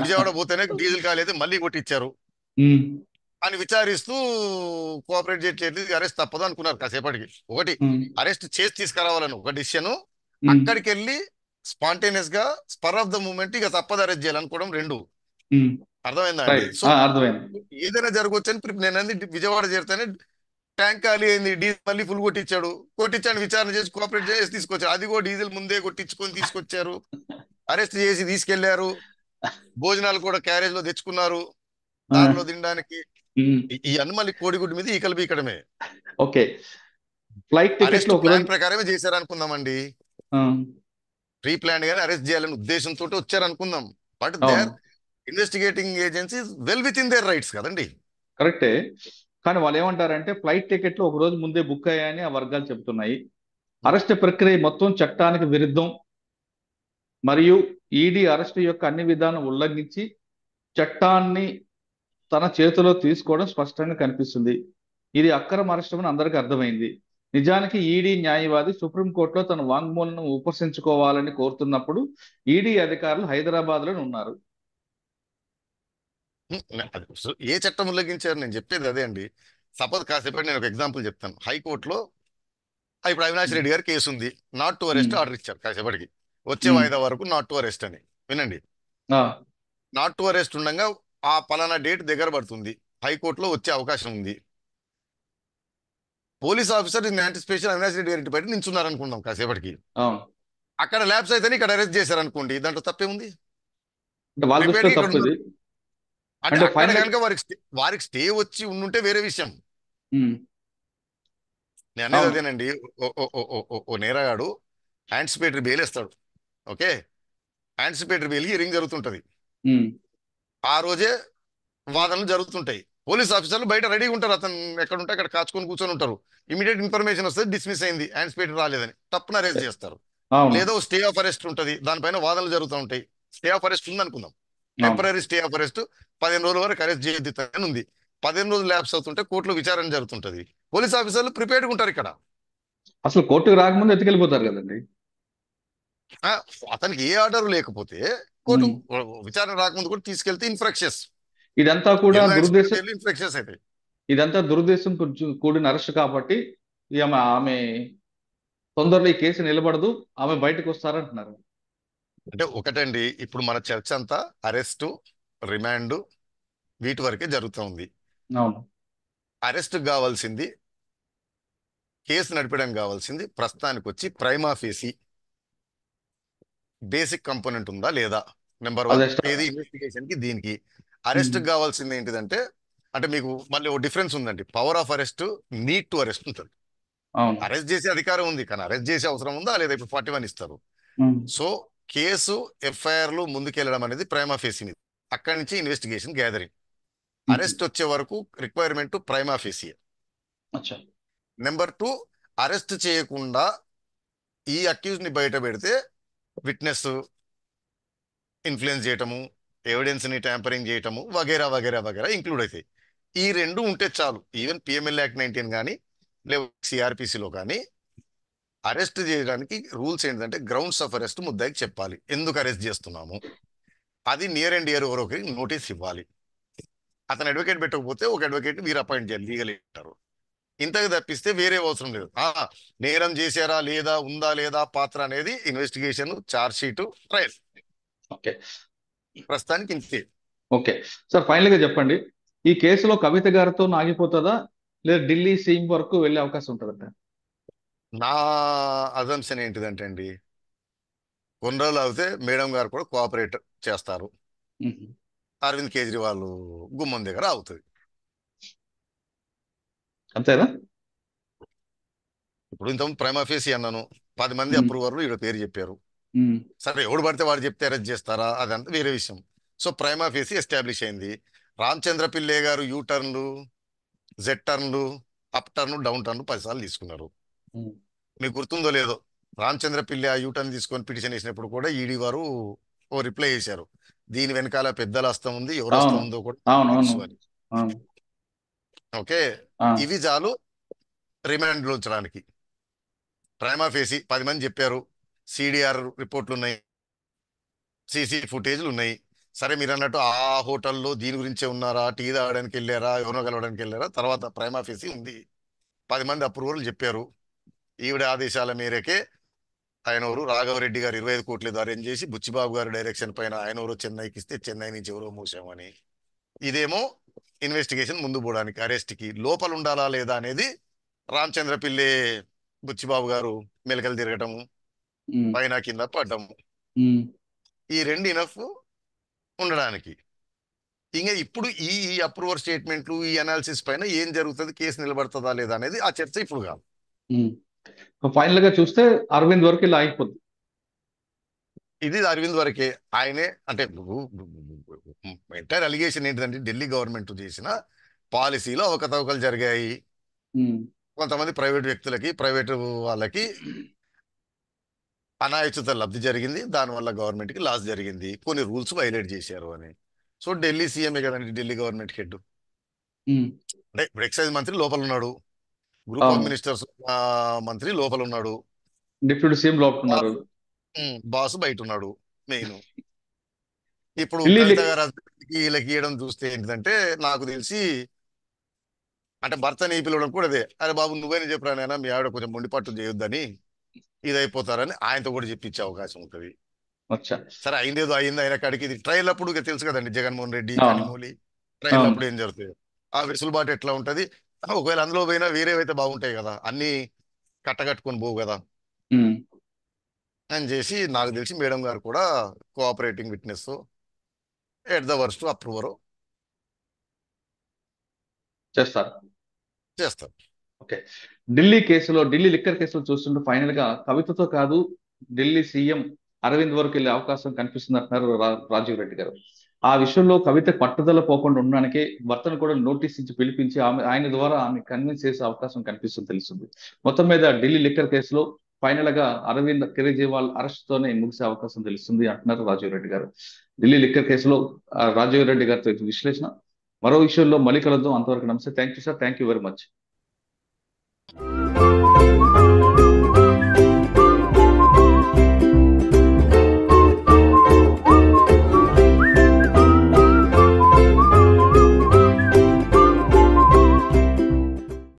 విజయవాడ పోతేనే డీజిల్ కాలేదు, మళ్ళీ కొట్టించారు ఉమ్, అని విచారిస్తూ కోఆపరేట్ చేయట్లేదు, అరెస్ట్ తప్పదు అనుకున్నారు కాసేపటికి. ఒకటి ఉమ్, అరెస్ట్ చేసి తీసుకురావాలని ఒక డిసిషన్, ఉమ్, అక్కడికి వెళ్ళి స్పాంటేనియస్ గా స్పర్ ఆఫ్ ద మూమెంట్ ఇక తప్పదు అరెస్ట్ చేయాలనుకోవడం రెండు. ఉమ్. అర్థమైందా అండి? రైట్, సో అర్థమైంది. ఏదైనా జరగవచ్చు అని నేను అంది, విజయవాడ చేరితేనే ట్యాంక్ ఖాళీ అయింది, డీజిల్ మళ్ళీ ఫుల్ కొట్టించాడు విచారణ చేసి కోఆపరేట్ చేసి తీసుకొచ్చారు. అది కూడా డీజిల్ ముందే కొట్టించుకొని తీసుకొచ్చారు, అరెస్ట్ చేసి తీసుకెళ్లారు. భోజనాలు కూడా క్యారేజ్ లో తెచ్చుకున్నారు ఆ, దారిలో తినడానికి. ఉమ్. ఈ మళ్ళీ కోడిగుడ్డు మీద ఈకలు బీకడమే. ఓకే. ఫ్లైట్ అరెస్ట్ టికెట్లు ఒక ప్లాన్ రోజు. ప్రకారమే చేశారు అనుకుందామండి. ఆ, ప్రీ ప్లాన్ గానే అరెస్ట్ చేయాలని ఉద్దేశంతో వచ్చారు అనుకుందాం. బట్ దే అవును, are investigating agencies well within their rights కదండి. కరెక్టే. కానీ వాళ్ళు ఏమంటారంటే ఫ్లైట్ టికెట్లు ఒక రోజు ముందే బుక్ అయ్యాయని ఆ వర్గాలు చెబుతున్నాయి. అరెస్ట్ ప్రక్రియ మొత్తం చట్టానికి విరుద్ధం మరియు ఈడీ అరెస్ట్ యొక్క అన్ని విధానం ఉల్లంఘించి చట్టాన్ని తన చేతిలో తీసుకోవడం స్పష్టంగా కనిపిస్తుంది. ఇది అక్రమ అరెస్ట్ అని అందరికీ అర్థమైంది. నిజానికి ఈడీ న్యాయవాది సుప్రీంకోర్టులో తన వాంగ్మూలను ఉపసంచుకోవాలని కోరుతున్నప్పుడు ఈడీ అధికారులు హైదరాబాద్ లో ఉన్నారు. ఏ చట్టం ఉల్లంఘించారు నేను చెప్పేది అదే అండి. సపోజ్ కాసేపటి నేను ఒక ఎగ్జాంపుల్ చెప్తాను. హైకోర్టులో ఇప్పుడు అవినాష్ రెడ్డి గారి కేసు ఉంది, not to um, arrest order ఇచ్చారు కాసేపటికి. వచ్చే ఉమ్, వాయిదా వరకు నాట్ టు అరెస్ట్ అని. వినండి, ఆ, నాట్ టు అరెస్ట్ ఉండగా ఆ పలానా డేట్ దగ్గర పడుతుంది, హైకోర్టులో వచ్చే అవకాశం ఉంది. Police officer in anticipation Avinash Reddy గారి బయట నించున్నారు అనుకుందాం కాసేపటికి. అవును. అక్కడ ల్యాబ్స్ అయితేనే ఇక్కడ అరెస్ట్ చేశారు అనుకోండి, దాంట్లో తప్పేముంది? అంటే వాళ్ళ ప్రిపేర్డ్ దృష్టిలో ఇక్కడ తప్పు ఉన్నారు. ఇది. అంటే అంటే అక్కడ ఫైనల్. కనుక వారికి స్టే వచ్చి ఉండుంటే వేరే విషయం. నేను అనేది అవును. అదేనండి. ఓ నేరగాడు యాంటిసిపేటరీ బెయిల్ వేస్తాడు. ఓకే, యాంటిసిపేటరీ బెయిల్ హియరింగ్ జరుగుతుంటది. ఉమ్, ఆ రోజే వాదనలు జరుగుతుంటాయి. పోలీస్ ఆఫీసర్లు బయట రెడీగా ఉంటారు, అతను ఎక్కడ ఉంటే అక్కడ కాచుకొని కూర్చొని ఉంటారు. ఇమీడియట్ ఇన్ఫర్మేషన్ వస్తుంది, డిస్మిస్ అయింది, యాంటిసిపేటరీ రాలేదని తప్పున అరెస్ట్ చేస్తారు. అవును, లేదా స్టే ఆఫ్ అరెస్ట్ ఉంటుంది, దానిపైన వాదనలు జరుగుతూ ఉంటాయి. స్టే ఆఫ్ అరెస్ట్ ఉంది అనుకుందాం, అవును. టెంపరీ స్టే ఆఫ్ అరెస్ట్ 15 రోజుల వరకు అరెస్ట్ చేయొద్దు అని ఉంది. 15 రోజులు ల్యాప్స్ అవుతుంటే కోర్టులో విచారణ జరుగుతుంటది. పోలీస్ ఆఫీసర్లు ప్రిపేర్డ్గా ఉంటారు ఇక్కడ. అసలు కోర్టుకు రాకముందు ఎత్తుకెళ్ళిపోతారు కదండి. ఆ, అతనికి ఏ ఆర్డర్ లేకపోతే కోర్టు ఉమ్. విచారణ రాకముందు కూడా తీసుకెళ్తే ఇన్ఫ్రాక్షన్స్, ఇదంతా కూడా ఎన్నో దురుద్దేశం. ఇన్ఫ్రాక్షన్స్ అయితే. ఇదంతా దురుద్దేశం కూడిన అరెస్ట్ కాబట్టి ఆమె ఆమె తొందరలో ఈ కేసు నిలబడదు, ఆమె బయటకు వస్తారంటున్నారు. అంటే ఒకటండి, ఇప్పుడు మన చర్చ అంతా అరెస్టు, రిమాండ్ వీటి వరకే జరుగుతూ ఉంది. అవును. అరెస్ట్ కావాల్సింది, కేసు నడిపడానికి కావాల్సింది ప్రస్తుతానికి వచ్చి ప్రైమా ఫేసి బేసిక్ కంపోనెంట్ ఉందా లేదా, నెంబర్ వన్. అదే ఏది ఇన్వెస్టిగేషన్ కి దీనికి. అరెస్ట్ కావాల్సింది ఏంటిదంటే, అంటే మీకు మళ్ళీ ఓ డిఫరెన్స్ ఉందండి. Power of arrest, need to arrest ఉంటుంది. అవును. అరెస్ట్ చేసే అధికారం ఉంది, కానీ అరెస్ట్ చేసే అవసరం ఉందా లేదా? ఇప్పుడు 41 ఇస్తారు. ఉమ్, సో కేసు ఎఫ్ఐఆర్లు ముందుకెళ్ళడం అనేది ప్రైమా ఫేసి మీద, అక్కడి నుంచి ఇన్వెస్టిగేషన్ గ్యాదరింగ్. ఉమ్. అరెస్ట్ వచ్చే వరకు రిక్వైర్మెంట్ ప్రైమా ఫేసి. అచ్చా. నెంబర్ 2, అరెస్ట్ చేయకుండా ఈ అక్యూజ్ ని బయట పెడితే విట్నెస్ ఇన్ఫ్లుయెన్స్ చేయటము, ఎవిడెన్స్ ని ట్యాంపరింగ్ చేయటము వగేరా వగేరా వగేరా ఇంక్లూడ్ అవుతాయి. ఈ రెండు ఉంటే చాలు. ఈవెన్ పిఎంఎల్ యాక్ట్ 19 కానీ లేదా సిఆర్పిసిలో కానీ అరెస్ట్ చేయడానికి రూల్స్ ఏంటంటే గ్రౌండ్స్ ఆఫ్ అరెస్ట్ ముద్దాయికి చెప్పాలి, ఎందుకు అరెస్ట్ చేస్తున్నాము. అది నియర్ అండ్ డియర్ ఒకరికి నోటీస్ ఇవ్వాలి. అతను అడ్వకేట్ పెట్టకపోతే ఒక అడ్వకేట్ మీరు అపాయింట్ చేయాలి, లీగల్ అంటారు. ఇంతకు తప్పిస్తే వేరే అవసరం లేదు. నేరం చేశారా లేదా, ఉందా లేదా పాత్ర అనేది investigation, charge sheet, trial. Okay. ప్రస్తుతానికి ఇంతే. ఓకే సార్, ఫైనల్ గా చెప్పండి, ఈ కేసులో కవిత గారితో ఆగిపోతుందా లేదా ఢిల్లీ సీఎం వరకు వెళ్ళే అవకాశం ఉంటుందంట? నా అజంప్షన్ ఏంటిదంటే అండి, కొన్ని రోజులు అవుతే మేడం గారు కూడా కోఆపరేట్ చేస్తారు, ఉహు. అరవింద్ కేజ్రీవాల్ గుమ్మం దగ్గర అవుతుంది. అంతేనా? ఇప్పుడు ఇంత ప్రైమా ఫేసి అన్నాను, 10 మంది ఉమ్, అప్రూవర్లు ఈడ పేరు చెప్పారు. ఉమ్, సరే ఎవడు పడితే వాడు చెప్తే అరెస్ట్ చేస్తారా, అదంతా వేరే విషయం. సో ప్రైమా ఫేసి ఎస్టాబ్లిష్ అయింది. రామచంద్ర పిల్లే గారు యూ టర్న్లు, జెడ్ టర్న్లు, అప్ టర్న్, డౌన్ టర్న్ 10 సార్లు తీసుకున్నారు. ఉమ్. మీకు గుర్తుందో లేదో, రామచంద్ర పిల్లి ఆ యూ టర్న్ తీసుకొని పిటిషన్ వేసినప్పుడు కూడా ఈడీ వారు ఓ రిప్లై చేశారు, దీని వెనకాల పెద్దల హస్తం ఉంది, ఎవరు హస్తం అవును ఉందో కూడా అవును అవును తెలుసు అని. అవును. ఓకే, ఆ, ఇవి చాలు రిమాండ్లో ఉంచడానికి. ప్రైమా ఫేసి 10 మంది చెప్పారు, సిడిఆర్ రిపోర్ట్లు ఉన్నాయి, సీసీ ఫుటేజ్లు ఉన్నాయి. సరే మీరు అన్నట్టు ఆ హోటల్లో దీని గురించే ఉన్నారా, టీ తాగడానికి వెళ్ళారా, ఎవరినో కలవడానికి వెళ్ళారా, తర్వాత ప్రైమా ఫేసి ఉంది. 10 మంది అప్రూవల్ చెప్పారు. ఈవిడ ఆదేశాల మేరకే ఆయనవరు రాఘవరెడ్డి గారు 25 కోట్లు ఏదో అరేంజ్ చేసి బుచ్చిబాబు గారి డైరెక్షన్ పైన ఆయనవరు చెన్నైకి ఇస్తే చెన్నై నుంచి ఎవరో మూసామని. ఇదేమో ఇన్వెస్టిగేషన్ ముందు పోవడానికి, అరెస్ట్కి లోపల ఉండాలా లేదా అనేది రామచంద్ర పిల్లే బుచ్చిబాబు గారు మెలకలు తిరగటము, ఉమ్, పైన కింద పడ్డము, ఉమ్. ఈ రెండు ఇనఫ్ ఉండడానికి. ఇంకా ఇప్పుడు ఈ ఈ అప్రూవర్ స్టేట్మెంట్లు, ఈ అనాలిసిస్ పైన ఏం జరుగుతుంది, కేసు నిలబడుతుందా లేదా అనేది ఆ చర్చ ఇప్పుడు కాదు. ఫైనల్ గా చూస్తే అరవింద్ వరకు ఇలా అయిపోద్ది. ఇది అరవింద్ వరకే. ఆయనే అంటే ఎంటైర్ అలిగేషన్ ఏంటిదంటే ఢిల్లీ గవర్నమెంట్ చేసిన పాలసీలో అవకతవకలు జరిగాయి, ఉమ్, కొంతమంది ప్రైవేట్ వ్యక్తులకి, ప్రైవేట్ వాళ్ళకి అనాయుచిత లబ్ధి జరిగింది, దానివల్ల గవర్నమెంట్కి లాస్ జరిగింది, కొన్ని రూల్స్ వైలేట్ చేశారు అని. సో ఢిల్లీ సీఎంఏ కదండి ఢిల్లీ గవర్నమెంట్ హెడ్. ఉమ్. అంటే ఇప్పుడు ఎక్సైజ్ మంత్రి లోపల ఉన్నాడు, గ్రూప్ ఆఫ్ అవును, మినిస్టర్స్ మంత్రి లోపల ఉన్నాడు, డిప్యూటీ సీఎం లోపుతున్నారు. బాస్ బయట ఉన్నాడు మెయిన్. ఇప్పుడు ఢిల్లీ కవిత గారు husband కి వీళ్ళకి ఇవ్వడం చూస్తే ఏంటిదంటే, నాకు తెలిసి అంటే భర్తని పిలవడం కూడా అదే, అరే బాబు నువ్వైనా చెప్పరా నాయనా మీ ఆవిడ కొంచెం మొండి పట్టు చేయొద్దని, ఇది అయిపోతారని ఆయనతో కూడా చెప్పించే అవకాశం ఉంటుంది. అచ్చా. సరే అయిందేదో అయింది, ఆయన కాడికి ఇది ట్రయల్ అప్పుడు ఇక తెలుసు కదండి, జగన్మోహన్ రెడ్డి అవును కనిమూలి ట్రయల్ అవును. అప్పుడు ఏం జరుగుతుంది, ఆ వెసులుబాటు ఎట్లా ఉంటది, ఒకవేళ అందులో పోయినా వేరేవైతే బాగుంటాయి కదా, అన్ని కట్టకట్టుకొని పోవు కదా ఉమ్, అని చేసి, నాకు తెలిసి మేడం గారు కూడా cooperating witness at the worst approver చేస్తారు. చేస్తారు. ఓకే. ఢిల్లీ లిక్కర్ కేసులో చూస్తుంటే ఫైనల్ గా కవితతో కాదు, ఢిల్లీ సీఎం అరవింద్ వరకు వెళ్ళే అవకాశం కనిపిస్తుంది అంటున్నారు రాజీవ్ రెడ్డి గారు. ఆ విషయంలో కవిత పట్టుదల పోకుండా ఉండడానికి భర్తను కూడా నోటీస్ ఇచ్చి పిలిపించి ఆయన ద్వారా ఆమె కన్విన్స్ చేసే అవకాశం కనిపిస్తుంది తెలుస్తుంది. మొత్తం మీద ఢిల్లీ లిక్కర్ కేసులో ఫైనల్ గా అరవింద్ కేజ్రీవాల్ అరెస్ట్ తోనే ముగిసే అవకాశం తెలుస్తుంది అంటున్నారు రాజీవ్ రెడ్డి గారు. ఢిల్లీ లిక్కర్ కేసులో రాజీవ్ రెడ్డి గారితో ఇది విశ్లేషణ. మరో విషయంలో మళ్ళీ కలుద్దాం. అంతవరకు నమస్తే. Thank you sir. Thank you very much.